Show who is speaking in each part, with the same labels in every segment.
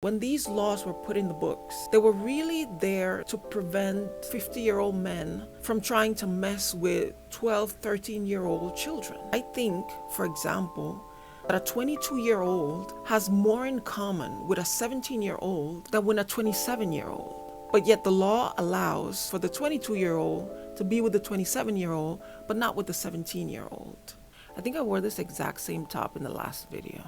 Speaker 1: When these laws were put in the books, they were really there to prevent 50-year-old men from trying to mess with 12, 13-year-old children. I think, for example, that a 22-year-old has more in common with a 17-year-old than with a 27-year-old. But yet the law allows for the 22-year-old to be with the 27-year-old, but not with the 17-year-old. I think I wore this exact same top in the last video.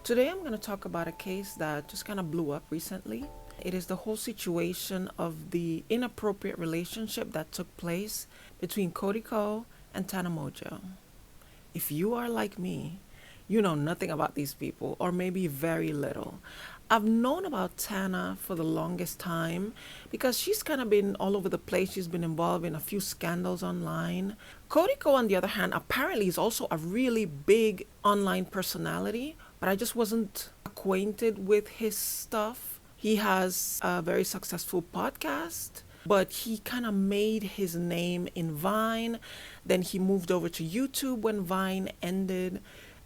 Speaker 1: Today I'm going to talk about a case that just kind of blew up recently. It is the whole situation of the inappropriate relationship that took place between Cody Ko and Tana Mongeau. If you are like me, you know nothing about these people, or maybe very little. I've known about Tana for the longest time because she's kind of been all over the place. She's been involved in a few scandals online. Cody Ko, on the other hand, apparently is also a really big online personality, but I just wasn't acquainted with his stuff. He has a very successful podcast, but he kind of made his name in Vine. Then he moved over to YouTube when Vine ended,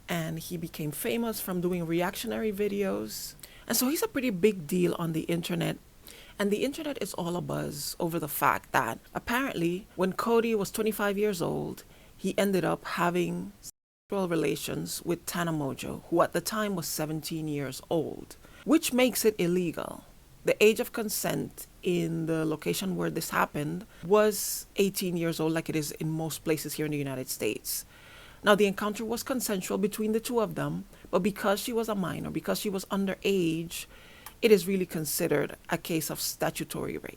Speaker 1: and he became famous from doing reactionary videos. And so he's a pretty big deal on the internet. And the internet is all abuzz over the fact that apparently when Cody was 25 years old, he ended up having sexual relations with Tana Mongeau, who at the time was 17 years old, which makes it illegal. The age of consent in the location where this happened was 18 years old, like it is in most places here in the United States. Now, the encounter was consensual between the two of them, but because she was a minor, because she was underage, it is really considered a case of statutory rape.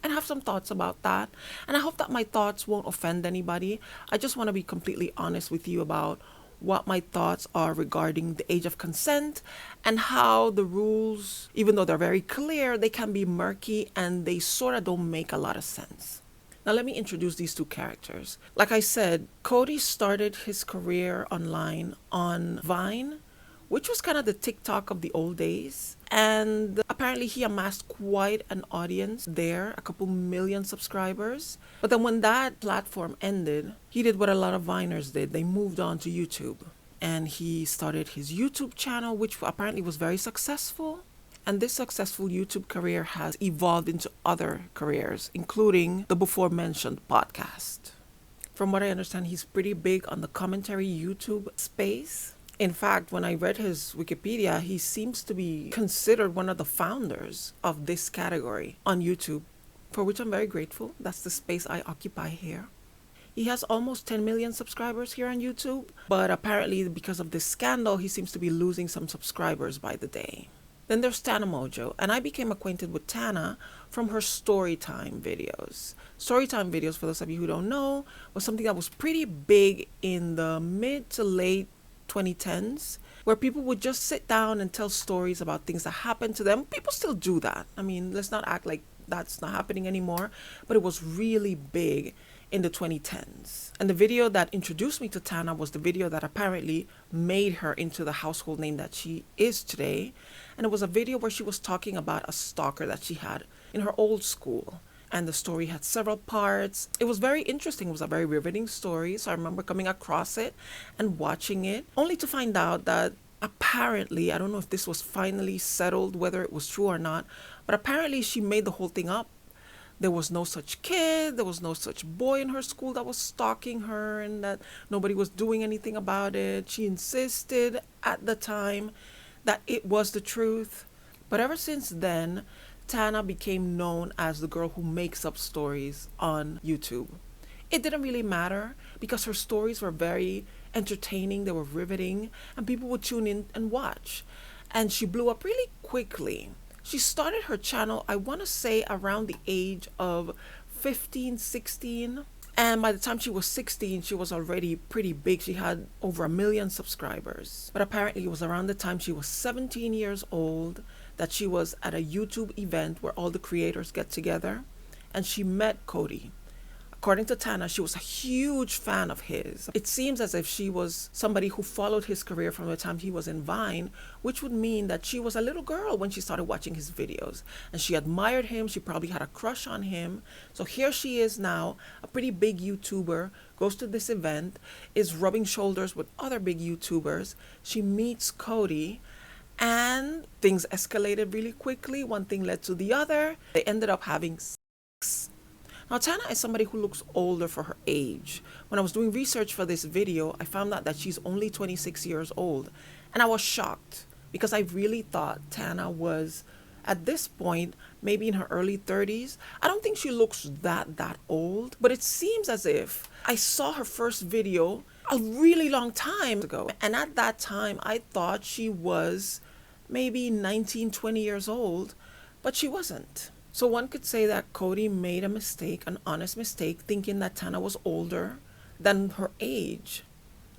Speaker 1: And I have some thoughts about that, and I hope that my thoughts won't offend anybody. I just want to be completely honest with you about what my thoughts are regarding the age of consent and how the rules, even though they're very clear, they can be murky and they sort of don't make a lot of sense. Now let me introduce these two characters. Like I said, Cody started his career online on Vine, which was kind of the TikTok of the old days. And apparently he amassed quite an audience there, a couple million subscribers. But then when that platform ended, he did what a lot of Viners did. They moved on to YouTube. And he started his YouTube channel, which apparently was very successful. And this successful YouTube career has evolved into other careers, including the before mentioned podcast. From what I understand, he's pretty big on the commentary YouTube space. In fact, when I read his Wikipedia, he seems to be considered one of the founders of this category on YouTube, for which I'm very grateful. That's the space I occupy here. He has almost 10 million subscribers here on YouTube, but apparently because of this scandal, he seems to be losing some subscribers by the day. Then there's Tana Mongeau, and I became acquainted with Tana from her storytime videos. Storytime videos, for those of you who don't know, was something that was pretty big in the mid to late 2010s, where people would just sit down and tell stories about things that happened to them. People still do that. I mean, let's not act like that's not happening anymore, but it was really big in the 2010s. And the video that introduced me to Tana was the video that apparently made her into the household name that she is today. And it was a video where she was talking about a stalker that she had in her old school. And the story had several parts. It was very interesting. It was a very riveting story. So I remember coming across it and watching it, only to find out that apparently, I don't know if this was finally settled, whether it was true or not, but apparently she made the whole thing up. There was no such kid, there was no such boy in her school that was stalking her, and that nobody was doing anything about it. She insisted at the time that it was the truth. But ever since then, Tana became known as the girl who makes up stories on YouTube. It didn't really matter because her stories were very entertaining, they were riveting, and people would tune in and watch. And she blew up really quickly. She started her channel, I want to say, around the age of 15, 16. And by the time she was 16, she was already pretty big. She had over 1 million subscribers. But apparently it was around the time she was 17 years old that she was at a YouTube event where all the creators get together. And she met Cody. According to Tana, she was a huge fan of his. It seems as if she was somebody who followed his career from the time he was in Vine, which would mean that she was a little girl when she started watching his videos. And she admired him. She probably had a crush on him. So here she is now, a pretty big YouTuber, goes to this event, is rubbing shoulders with other big YouTubers. She meets Cody, and things escalated really quickly. One thing led to the other. They ended up having sex. Now, Tana is somebody who looks older for her age. When I was doing research for this video, I found out that she's only 26 years old. And I was shocked because I really thought Tana was, at this point, maybe in her early 30s. I don't think she looks that old, but it seems as if I saw her first video a really long time ago. And at that time, I thought she was maybe 19, 20 years old, but she wasn't. So one could say that Cody made a mistake, an honest mistake, thinking that Tana was older than her age.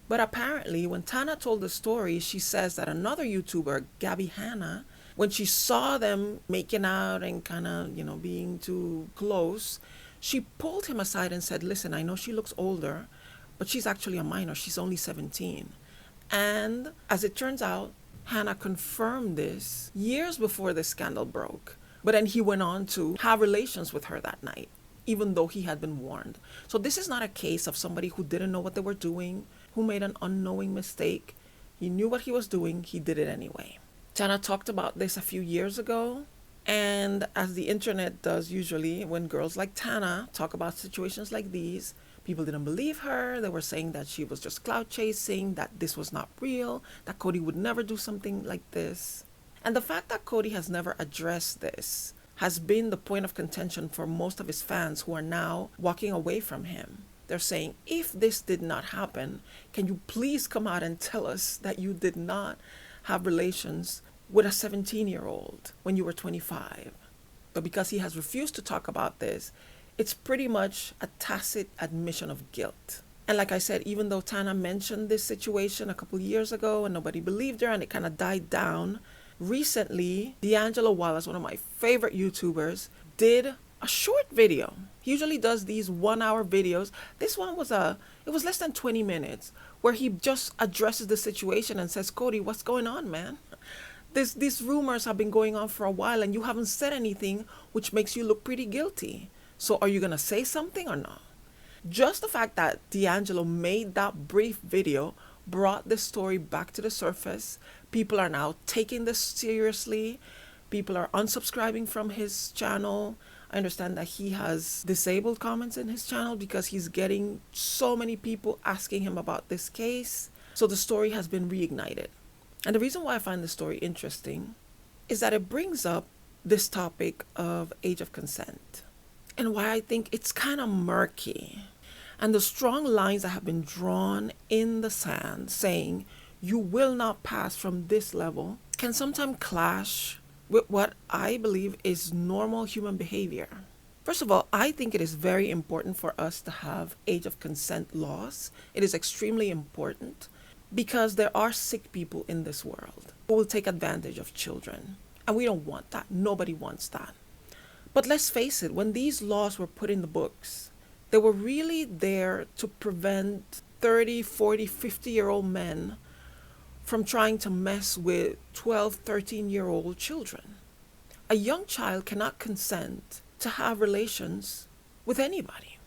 Speaker 1: But apparently, when Tana told the story, she says that another YouTuber, Gabby Hanna, when she saw them making out and kind of, being too close, she pulled him aside and said, listen, I know she looks older, but she's actually a minor. She's only 17. And as it turns out, Hannah confirmed this years before the scandal broke. But then he went on to have relations with her that night, even though he had been warned. So this is not a case of somebody who didn't know what they were doing, who made an unknowing mistake. He knew what he was doing. He did it anyway. Tana talked about this a few years ago. And as the internet does usually, when girls like Tana talk about situations like these, people didn't believe her. They were saying that she was just clout chasing, that this was not real, that Cody would never do something like this. And the fact that Cody has never addressed this has been the point of contention for most of his fans who are now walking away from him. They're saying, if this did not happen, can you please come out and tell us that you did not have relations with a 17-year-old when you were 25? But because he has refused to talk about this, it's pretty much a tacit admission of guilt. And like I said, even though Tana mentioned this situation a couple years ago and nobody believed her and it kind of died down, recently, D'Angelo Wallace, one of my favorite YouTubers, did a short video. He usually does these 1-hour videos. This one was it was less than 20 minutes, where he just addresses the situation and says, Cody, what's going on, man? These rumors have been going on for a while and you haven't said anything, which makes you look pretty guilty. So are you going to say something or not? Just the fact that D'Angelo made that brief video brought this story back to the surface. People are now taking this seriously. People are unsubscribing from his channel. I understand that he has disabled comments in his channel because he's getting so many people asking him about this case. So the story has been reignited. And the reason why I find the story interesting is that it brings up this topic of age of consent, and why I think it's kind of murky. And the strong lines that have been drawn in the sand saying you will not pass from this level can sometimes clash with what I believe is normal human behavior. First of all, I think it is very important for us to have age of consent laws. It is extremely important because there are sick people in this world who will take advantage of children. And we don't want that. Nobody wants that. But let's face it, when these laws were put in the books, they were really there to prevent 30, 40, 50-year-old men from trying to mess with 12, 13-year-old children. A young child cannot consent to have relations with anybody.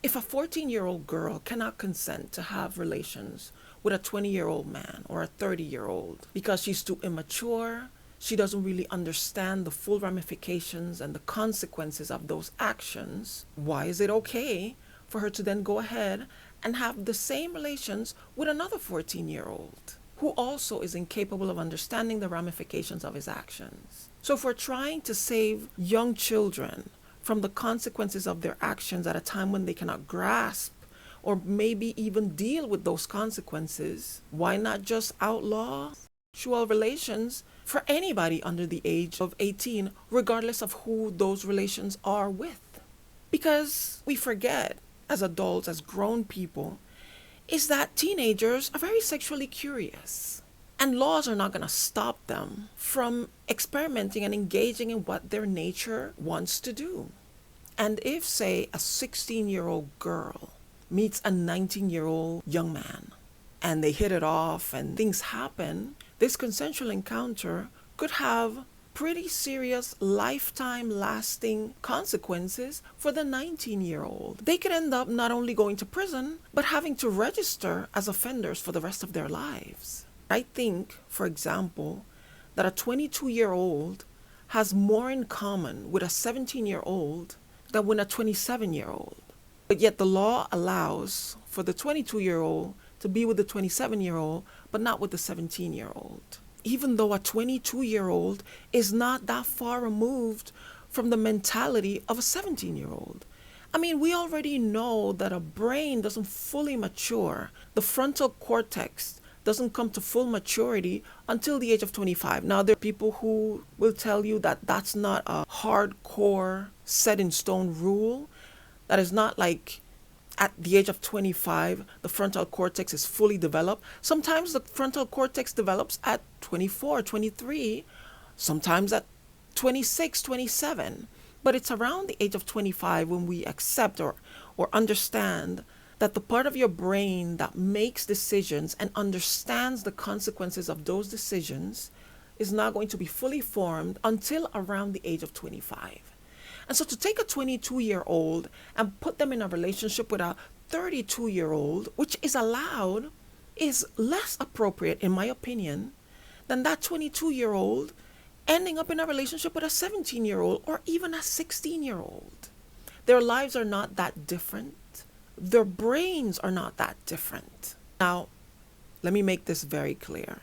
Speaker 1: If a 14-year-old girl cannot consent to have relations with a 20-year-old man or a 30-year-old because she's too immature, she doesn't really understand the full ramifications and the consequences of those actions, why is it okay for her to then go ahead and have the same relations with another 14-year-old who also is incapable of understanding the ramifications of his actions? So if we're trying to save young children from the consequences of their actions at a time when they cannot grasp or maybe even deal with those consequences, why not just outlaw sexual relations for anybody under the age of 18, regardless of who those relations are with? Because we forget, as adults, as grown people, is that teenagers are very sexually curious. And laws are not going to stop them from experimenting and engaging in what their nature wants to do. And if, say, a 16-year-old girl meets a 19-year-old young man and they hit it off and things happen, this consensual encounter could have pretty serious lifetime lasting consequences for the 19-year-old. They could end up not only going to prison, but having to register as offenders for the rest of their lives. I think, for example, that a 22-year-old has more in common with a 17-year-old than with a 27-year-old. But yet the law allows for the 22-year-old to be with the 27-year-old, but not with the 17-year-old. Even though a 22-year-old is not that far removed from the mentality of a 17-year-old. I mean, we already know that a brain doesn't fully mature. The frontal cortex doesn't come to full maturity until the age of 25. Now, there are people who will tell you that that's not a hardcore set in stone rule. That is not like at the age of 25, the frontal cortex is fully developed. Sometimes the frontal cortex develops at 24, 23, sometimes at 26, 27. But it's around the age of 25 when we accept or understand that the part of your brain that makes decisions and understands the consequences of those decisions is not going to be fully formed until around the age of 25. And so to take a 22-year-old and put them in a relationship with a 32-year-old, which is allowed, is less appropriate, in my opinion, than that 22-year-old ending up in a relationship with a 17-year-old or even a 16-year-old. Their lives are not that different. Their brains are not that different. Now, let me make this very clear.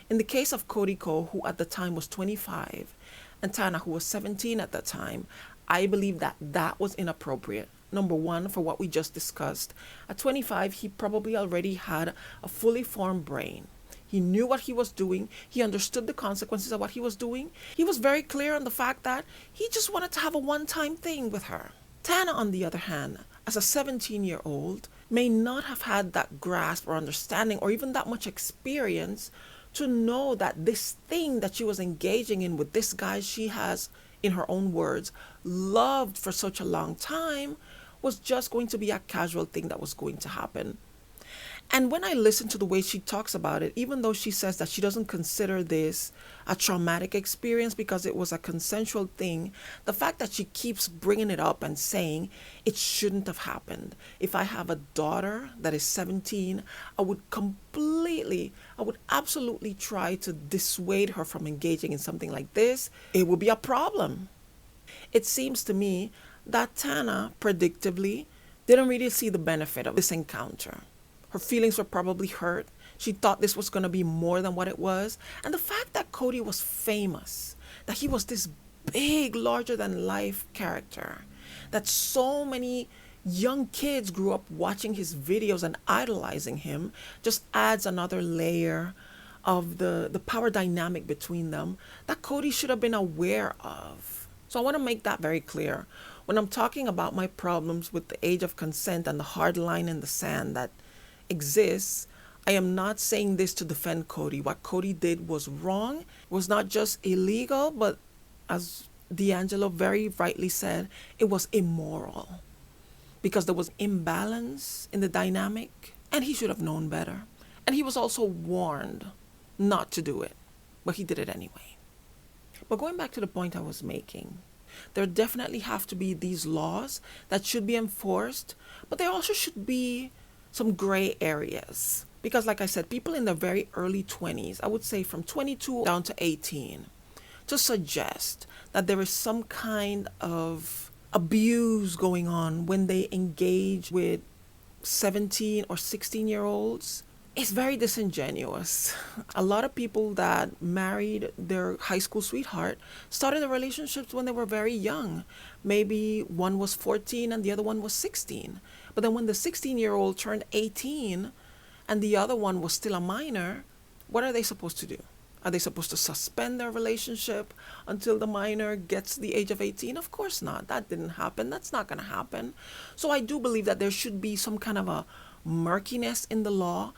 Speaker 1: In the case of Cody Ko, who at the time was 25, and Tana, who was 17 at the time, I believe that that was inappropriate. Number one, for what we just discussed. At 25, he probably already had a fully formed brain. He knew what he was doing. He understood the consequences of what he was doing. He was very clear on the fact that he just wanted to have a one-time thing with her. Tana, on the other hand, as a 17-year-old, may not have had that grasp or understanding or even that much experience to know that this thing that she was engaging in with this guy she has, in her own words, loved for such a long time was just going to be a casual thing that was going to happen. And when I listen to the way she talks about it, even though she says that she doesn't consider this a traumatic experience because it was a consensual thing, the fact that she keeps bringing it up and saying it shouldn't have happened. If I have a daughter that is 17, I would absolutely try to dissuade her from engaging in something like this. It would be a problem. It seems to me that Tana, predictably, didn't really see the benefit of this encounter. Her feelings were probably hurt. She thought this was going to be more than what it was. And the fact that Cody was famous, that he was this big, larger-than-life character, that so many young kids grew up watching his videos and idolizing him, just adds another layer of the power dynamic between them that Cody should have been aware of. So I want to make that very clear. When I'm talking about my problems with the age of consent and the hard line in the sand that exists, I am not saying this to defend Cody. What Cody did was wrong. It was not just illegal, but as D'Angelo very rightly said, it was immoral because there was imbalance in the dynamic and he should have known better. And he was also warned not to do it, but he did it anyway. But going back to the point I was making, there definitely have to be these laws that should be enforced, but there also should be some gray areas. Because like I said, people in their very early 20s, I would say from 22 down to 18, to suggest that there is some kind of abuse going on when they engage with 17 or 16-year-olds is very disingenuous. A lot of people that married their high school sweetheart started their relationships when they were very young. Maybe one was 14 and the other one was 16. But then when the 16-year-old turned 18 and the other one was still a minor, what are they supposed to do? Are they supposed to suspend their relationship until the minor gets the age of 18? Of course not. That didn't happen. That's not going to happen. So I do believe that there should be some kind of a murkiness in the law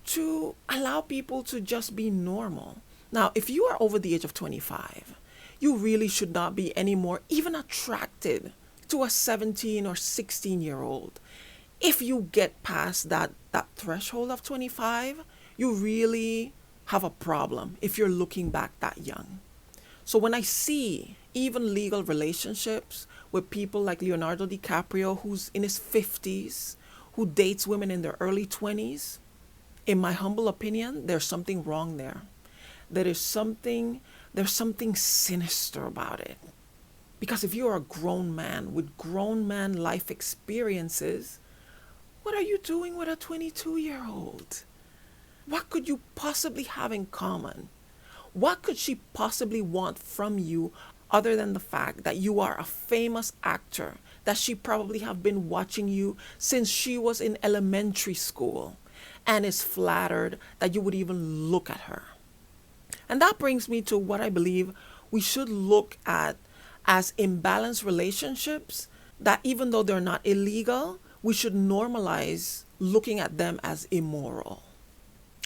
Speaker 1: to allow people to just be normal. Now, if you are over the age of 25, you really should not be anymore even attracted to a 17 or 16-year-old. If you get past that threshold of 25, you really have a problem if you're looking back that young. So when I see even legal relationships with people like Leonardo DiCaprio, who's in his 50s, who dates women in their early 20s, in my humble opinion, there's something wrong there. There's something sinister about it. Because if you're a grown man with grown man life experiences, what are you doing with a 22-year-old? What could you possibly have in common? What could she possibly want from you other than the fact that you are a famous actor, that she probably have been watching you since she was in elementary school and is flattered that you would even look at her? And that brings me to what I believe we should look at as imbalanced relationships, that even though they're not illegal, we should normalize looking at them as immoral.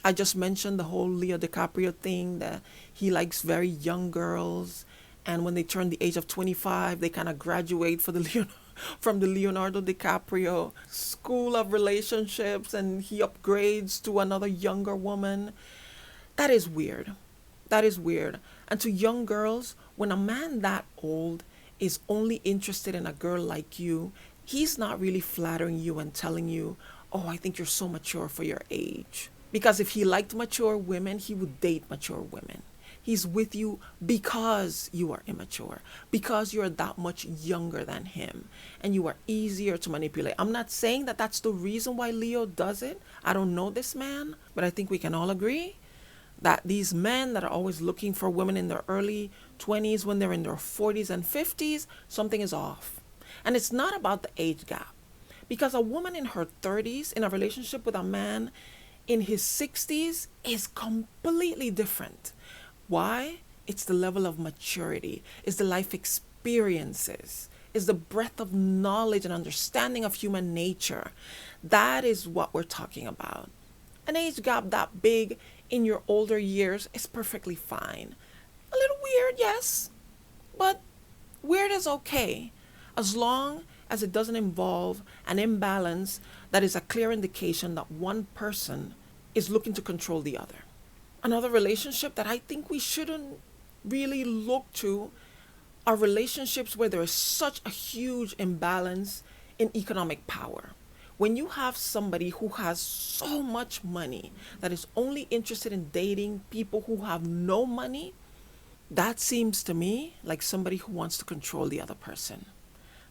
Speaker 1: I just mentioned the whole Leo DiCaprio thing, that he likes very young girls, and when they turn the age of 25, they kind of graduate from the Leonardo DiCaprio school of relationships, and he upgrades to another younger woman. That is weird. That is weird. And to young girls, when a man that old is only interested in a girl like you, he's not really flattering you and telling you, oh, I think you're so mature for your age. Because if he liked mature women, he would date mature women. He's with you because you are immature, because you're that much younger than him, and you are easier to manipulate. I'm not saying that that's the reason why Leo does it. I don't know this man, but I think we can all agree that these men that are always looking for women in their early 20s when they're in their 40s and 50s, something is off. And it's not about the age gap. Because a woman in her 30s in a relationship with a man in his 60s is completely different. Why? It's the level of maturity, it's the life experiences, it's the breadth of knowledge and understanding of human nature. That is what we're talking about. An age gap that big in your older years is perfectly fine. A little weird, yes, but weird is okay, as long as it doesn't involve an imbalance that is a clear indication that one person is looking to control the other. Another relationship that I think we shouldn't really look to are relationships where there is such a huge imbalance in economic power. When you have somebody who has so much money that is only interested in dating people who have no money, that seems to me like somebody who wants to control the other person.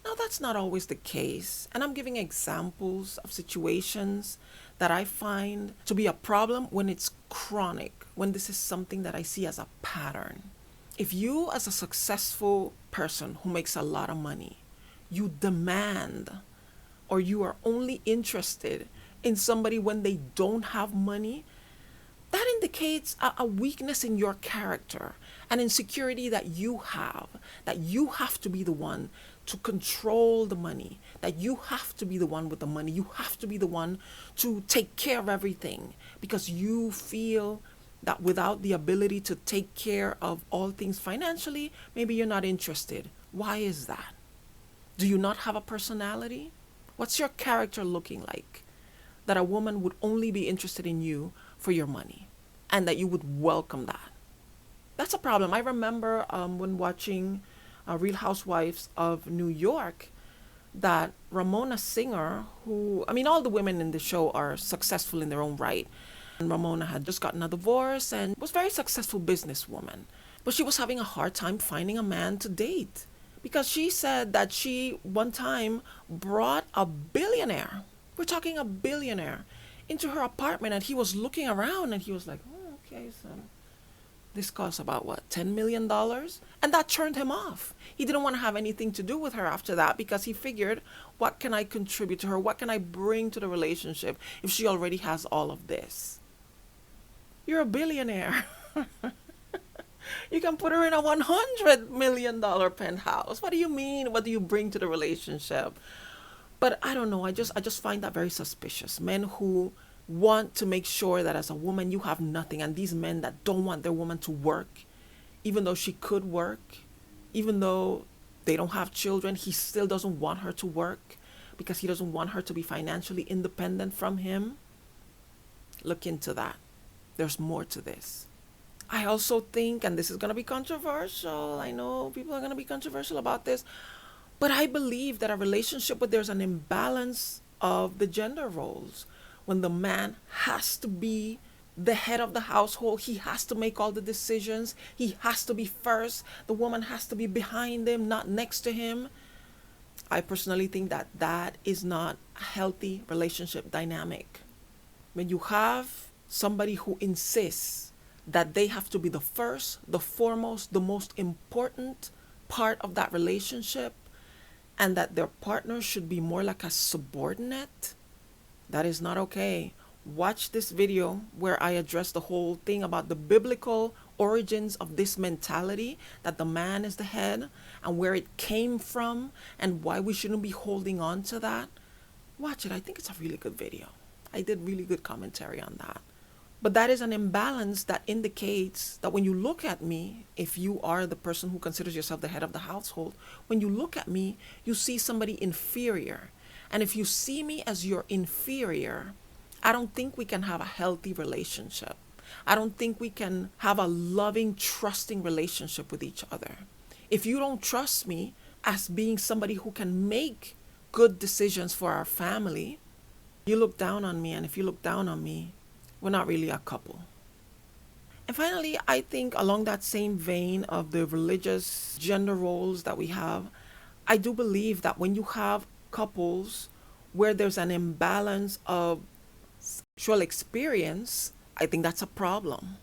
Speaker 1: Now, that's not always the case, and I'm giving examples of situations that I find to be a problem when it's chronic, when this is something that I see as a pattern. If you, as a successful person who makes a lot of money, you demand or you are only interested in somebody when they don't have money, that indicates a weakness in your character, an insecurity that you have to be the one to control the money, that you have to be the one with the money, you have to be the one to take care of everything, because you feel that without the ability to take care of all things financially, maybe you're not interested. Why is that? Do you not have a personality? What's your character looking like that a woman would only be interested in you for your money, and that you would welcome that? That's a problem. I remember when watching Real Housewives of New York, that Ramona Singer, who, I mean, all the women in the show are successful in their own right. And Ramona had just gotten a divorce and was a very successful businesswoman. But she was having a hard time finding a man to date, because she said that she one time brought a billionaire, we're talking a billionaire, into her apartment, and he was looking around and he was like, oh, okay, so this costs about what, $10 million? And that turned him off. He didn't want to have anything to do with her after that, because he figured, what can I contribute to her? What can I bring to the relationship if she already has all of this? You're a billionaire. You can put her in a $100 million penthouse. What do you mean? What do you bring to the relationship? But I don't know. I just find that very suspicious. Men who want to make sure that as a woman you have nothing, and these men that don't want their woman to work, even though she could work, even though They don't have children. He still doesn't want her to work because he doesn't want her to be financially independent from him. Look into that. There's more to this. I also think, and this is going to be controversial, I know people are going to be controversial about this, but I believe that a relationship where there's an imbalance of the gender roles, when the man has to be the head of the household, he has to make all the decisions, he has to be first, the woman has to be behind him, not next to him. I personally think that that is not a healthy relationship dynamic. When you have somebody who insists that they have to be the first, the foremost, the most important part of that relationship, and that their partner should be more like a subordinate, that is not okay. Watch this video where I address the whole thing about the biblical origins of this mentality that the man is the head and where it came from and why we shouldn't be holding on to that. Watch it. I think it's a really good video. I did really good commentary on that. But that is an imbalance that indicates that when you look at me, if you are the person who considers yourself the head of the household, when you look at me, you see somebody inferior. And if you see me as your inferior, I don't think we can have a healthy relationship. I don't think we can have a loving, trusting relationship with each other. If you don't trust me as being somebody who can make good decisions for our family, you look down on me. And if you look down on me, we're not really a couple. And finally, I think along that same vein of the religious gender roles that we have, I do believe that when you have couples where there's an imbalance of sexual experience, I think that's a problem.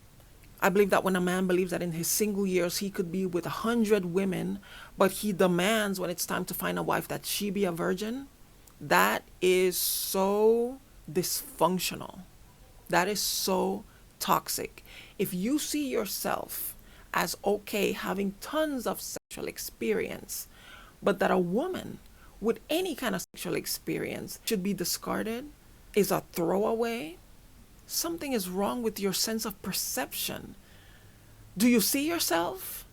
Speaker 1: I believe that when a man believes that in his single years he could be with 100 women, but he demands when it's time to find a wife that she be a virgin, that is so dysfunctional. That is so toxic. If you see yourself as okay having tons of sexual experience, but that a woman with any kind of sexual experience should be discarded, is a throwaway, something is wrong with your sense of perception. Do you see yourself?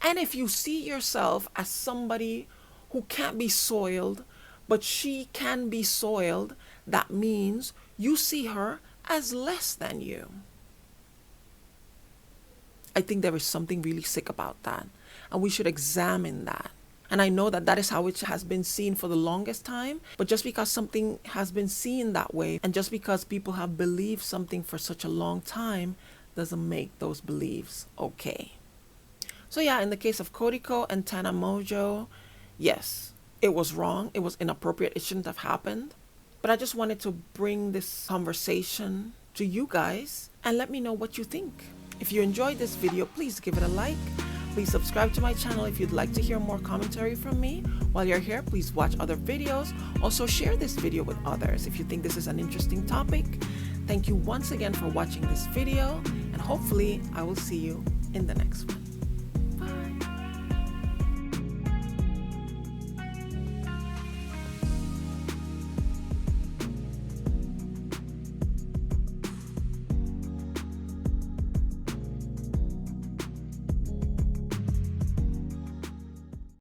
Speaker 1: And if you see yourself as somebody who can't be soiled, but she can be soiled, that means you see her as less than you. I think there is something really sick about that, and we should examine that. And I know that that is how it has been seen for the longest time, but just because something has been seen that way, and just because people have believed something for such a long time, doesn't make those beliefs okay. So yeah, in the case of Cody Ko and Tana Mongeau, yes, it was wrong, it was inappropriate, it shouldn't have happened. But I just wanted to bring this conversation to you guys and let me know what you think. If you enjoyed this video, please give it a like. Please subscribe to my channel if you'd like to hear more commentary from me. While you're here, please watch other videos. Also share this video with others if you think this is an interesting topic. Thank you once again for watching this video, and hopefully I will see you in the next one.